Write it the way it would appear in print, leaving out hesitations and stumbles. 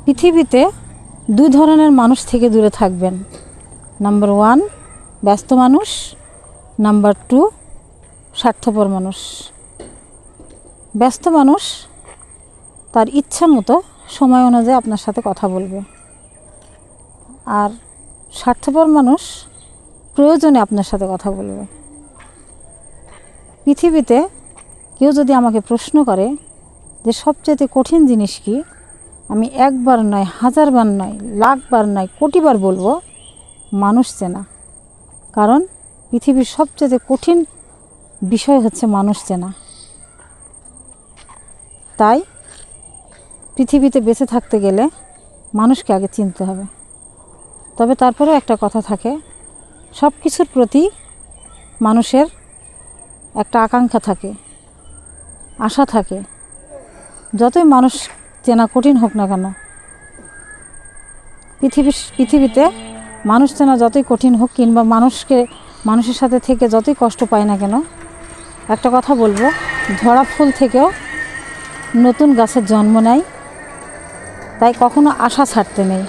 পৃথিবীতে দুই ধরনের মানুষ থেকে দূরে থাকবেন। নাম্বার 1 ব্যস্ত মানুষ, নাম্বার 2 স্বার্থপর মানুষ। ব্যস্ত মানুষ তার ইচ্ছা মতো সময় অনুযায়ী আপনার সাথে কথা বলবে, আর স্বার্থপর মানুষ প্রয়োজনে আপনার সাথে কথা বলবে। পৃথিবীতে কেউ যদি আমাকে প্রশ্ন করে যে সবচেয়ে কঠিন জিনিস কি, আমি একবার নয়, হাজারবার নয়, লাখবার নয়, কোটিবার বলবো মানুষ চেনা। কারণ পৃথিবীর সবচেয়ে কঠিন বিষয় হচ্ছে মানুষ চেনা। তাই পৃথিবীতে বেঁচে থাকতে গেলে মানুষকে আগে চিনতে হবে। তবে তারপরেও একটা কথা থাকে, সব কিছুর প্রতি মানুষের একটা আকাঙ্ক্ষা থাকে, আশা থাকে। যতই মানুষ চেনা কঠিন হোক না কেন, পৃথিবীতে মানুষ চেনা যতই কঠিন হোক, কিংবা মানুষের সাথে থেকে যতই কষ্ট পায় না কেন, একটা কথা বলবো, ঝরা ফুল থেকেও নতুন গাছের জন্ম নেয়। তাই কখনো আশা ছাড়তে নেই।